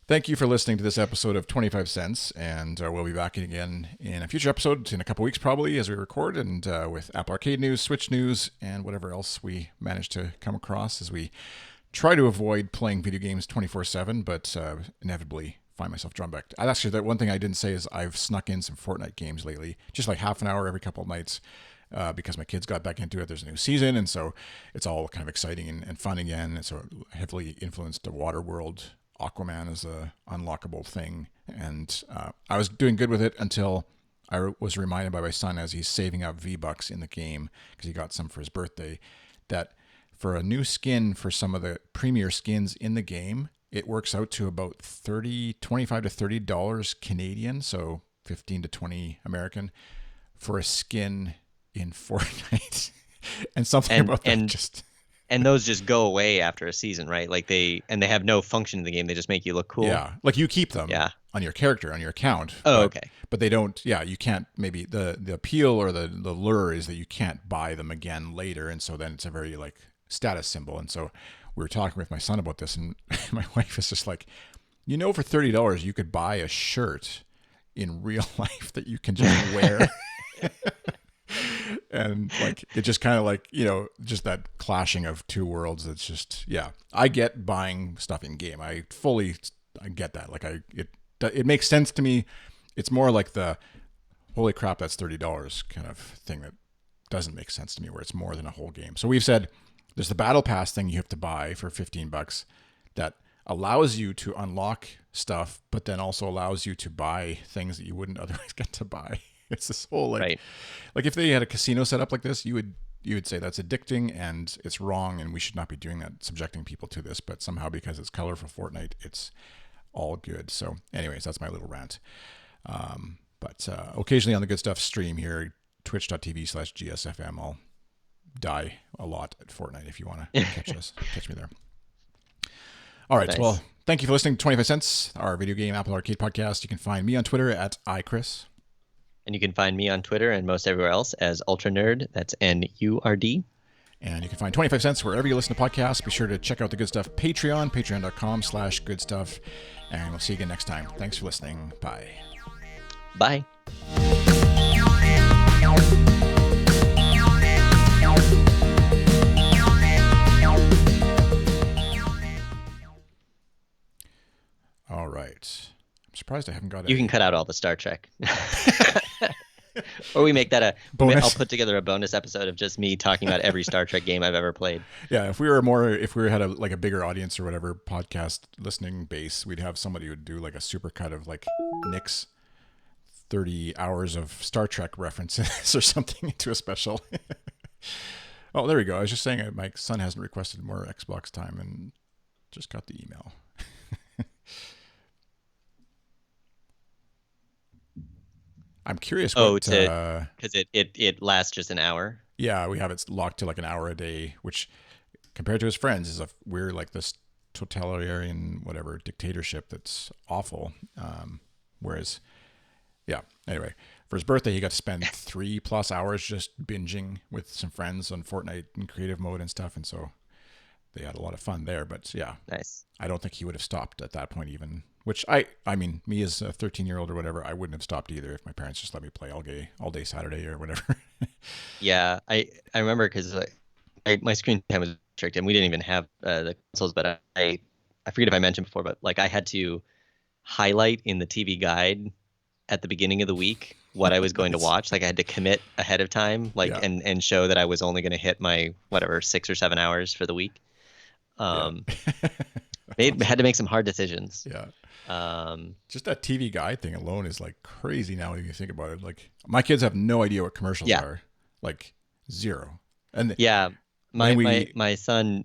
Thank you for listening to this episode of 25 Cents, and we'll be back again in a future episode in a couple weeks probably as we record, and with Apple Arcade news, Switch news, and whatever else we manage to come across as we try to avoid playing video games 24/7, but inevitably find myself drawn back. Actually, that one thing I didn't say is I've snuck in some Fortnite games lately, just like half an hour every couple of nights, because my kids got back into it. There's a new season, and so it's all kind of exciting and fun again. And so heavily influenced the water world. Aquaman is a unlockable thing, and I was doing good with it until I was reminded by my son as he's saving up V-Bucks in the game because he got some for his birthday, that for a new skin for some of the premier skins in the game, it works out to about $25 to $30 Canadian, so 15 to 20 American, for a skin in Fortnite. And something about that just... And those just go away after a season, right? Like they have no function in the game. They just make you look cool. Yeah, like you keep them on your character, on your account. Oh, okay. But they don't, you can't, maybe the appeal or the lure is that you can't buy them again later. And so then it's a very like status symbol. And so we were talking with my son about this, and my wife is just like, for $30 you could buy a shirt in real life that you can just wear. And like, it just kind of like, just that clashing of two worlds. That's just, I get buying stuff in game. I get that. Like it makes sense to me. It's more like the holy crap, that's $30 kind of thing that doesn't make sense to me, where it's more than a whole game. So we've said there's the battle pass thing you have to buy for $15 that allows you to unlock stuff, but then also allows you to buy things that you wouldn't otherwise get to buy. It's this whole like if they had a casino set up like this, you would say that's addicting and it's wrong and we should not be doing that, subjecting people to this. But somehow, because it's colorful Fortnite, it's all good. So, anyways, that's my little rant. But occasionally on the Good Stuff stream here, twitch.tv/GSFM, I'll die a lot at Fortnite if you want to catch me there. All right. Nice. Well, thank you for listening to 25 Cents, our video game Apple Arcade podcast. You can find me on Twitter at iChris. And you can find me on Twitter and most everywhere else as Ultra Nerd. That's NURD. And you can find 25 Cents wherever you listen to podcasts. Be sure to check out the Good Stuff Patreon, patreon.com/goodstuff. And we'll see you again next time. Thanks for listening. Bye. Bye. All right. I'm surprised I haven't got it. You can cut out all the Star Trek. Or we make that a bonus. I'll put together a bonus episode of just me talking about every Star Trek game I've ever played. Yeah, if we had a bigger audience or whatever podcast listening base, we'd have somebody who would do like a super cut of like Nick's 30 hours of Star Trek references or something into a special. Oh, there we go. I was just saying my son hasn't requested more Xbox time and just got the email. I'm curious. Because it lasts just an hour. Yeah, we have it locked to like an hour a day, which compared to his friends is we're like this totalitarian whatever dictatorship that's awful. Whereas, anyway, for his birthday he got to spend 3+ hours just binging with some friends on Fortnite in creative mode and stuff, and so they had a lot of fun there. But nice. I don't think he would have stopped at that point even. Which I mean, me as a 13-year-old or whatever, I wouldn't have stopped either if my parents just let me play all day Saturday or whatever. Yeah, I remember because my screen time was strict and we didn't even have the consoles. But I forget if I mentioned before, but like I had to highlight in the TV guide at the beginning of the week what I was going to watch. Like I had to commit ahead of time, and show that I was only going to hit my 6 or 7 hours for the week. Had to make some hard decisions. Yeah. Just that TV guide thing alone is like crazy now when you think about it. Like my kids have no idea what commercials are, like zero. And when My son,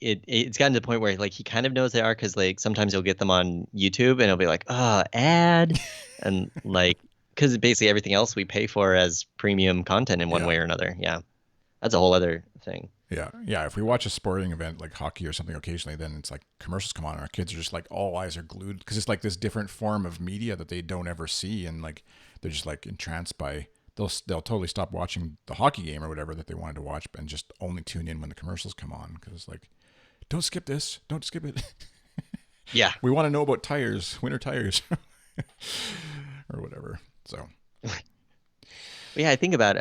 it's gotten to the point where like he kind of knows they are because like sometimes he'll get them on YouTube and he'll be like, oh, ad, and like because basically everything else we pay for as premium content in one yeah. way or another. Yeah, that's a whole other thing. Yeah. If we watch a sporting event like hockey or something occasionally, then it's like commercials come on, and our kids are just like all eyes are glued because it's like this different form of media that they don't ever see, and like they're just like entranced by. They'll totally stop watching the hockey game or whatever that they wanted to watch, and just only tune in when the commercials come on because it's like, don't skip this, don't skip it. Yeah. We want to know about tires, winter tires, or whatever. So Yeah, I think about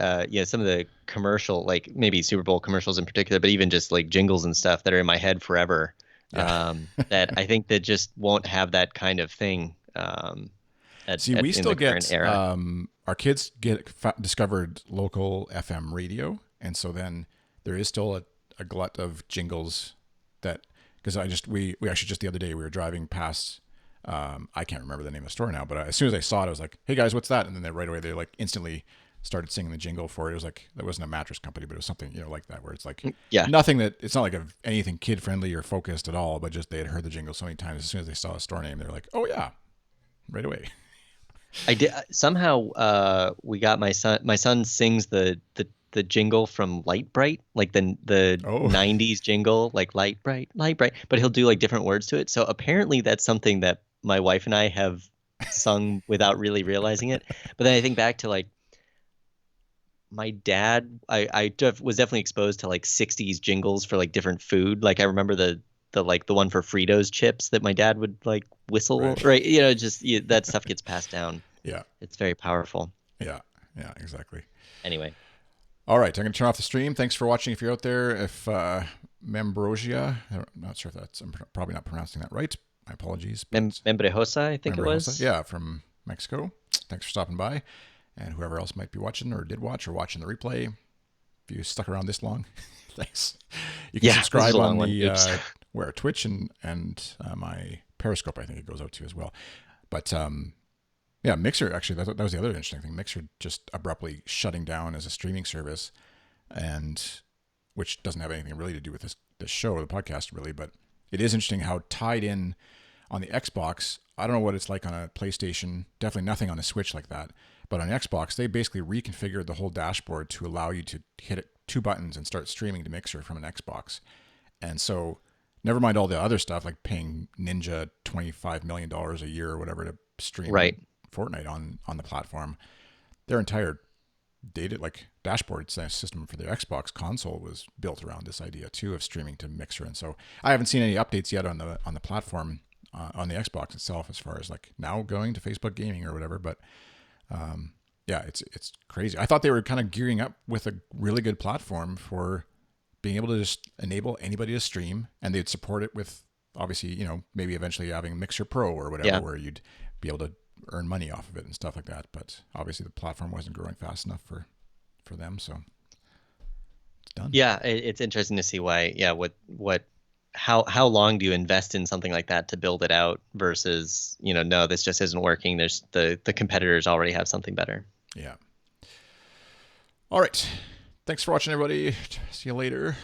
some of the commercial, like maybe Super Bowl commercials in particular, but even just like jingles and stuff that are in my head forever. yeah. That I think that just won't have that kind of thing See, we in still the current get era. our kids get discovered local FM radio, and so then there is still a glut of jingles that because we actually just the other day we were driving past. I can't remember the name of the store now, but as soon as I saw it, I was like, "Hey guys, what's that?" And then right away they like instantly started singing the jingle for it. It was like that wasn't a mattress company, but it was something like that where it's like Yeah, nothing that it's not like anything kid friendly or focused at all, but just they had heard the jingle so many times. As soon as they saw a store name, they're like, "Oh yeah," right away. I did somehow. We got My son sings the jingle from Light Bright, like the Oh, 90s jingle, like Light Bright, Light Bright, but he'll do like different words to it. So apparently that's something that my wife and I have sung without really realizing it. But then I think back to like my dad, was definitely exposed to like 60s jingles for like different food. Like I remember the one for Fritos chips that my dad would like whistle, right. right? Just that stuff gets passed down. Yeah, It's very powerful. yeah, yeah, exactly. Anyway, All right, I'm going to turn off the stream. Thanks for watching. If you're out there, if Membrosia, I'm not sure if I'm probably not pronouncing that right. My apologies. But Membrejosa, I think it Membrosa, was. yeah, from Mexico. Thanks for stopping by. And whoever else might be watching or did watch or watching the replay, if you stuck around this long, thanks. You can Yeah, this is subscribe a on long one. the Oops. where Twitch and my Periscope. I think it goes out to as well. But yeah, Mixer actually that was the other interesting thing. Mixer just abruptly shutting down as a streaming service, and which doesn't have anything really to do with this show or the podcast really, but it is interesting how tied in on the Xbox. I don't know what it's like on a PlayStation. Definitely nothing on a Switch like that. But on Xbox, they basically reconfigured the whole dashboard to allow you to hit it 2 buttons and start streaming to Mixer from an Xbox. And so, never mind all the other stuff like paying Ninja $25 million a year or whatever to stream Right. Fortnite on the platform. Their entire dashboard system for their Xbox console was built around this idea too of streaming to Mixer. And so I haven't seen any updates yet on the platform on the Xbox itself as far as like now going to Facebook gaming or whatever. But yeah, it's crazy. I thought they were kind of gearing up with a really good platform for being able to just enable anybody to stream, and they'd support it with obviously maybe eventually having Mixer Pro or whatever Yeah. where you'd be able to earn money off of it and stuff like that. But obviously the platform wasn't growing fast enough for them, so it's done. Yeah, it's interesting to see why. Yeah, how long do you invest in something like that to build it out versus, no, this just isn't working. There's the competitors already have something better. Yeah. All right. Thanks for watching, everybody. See you later.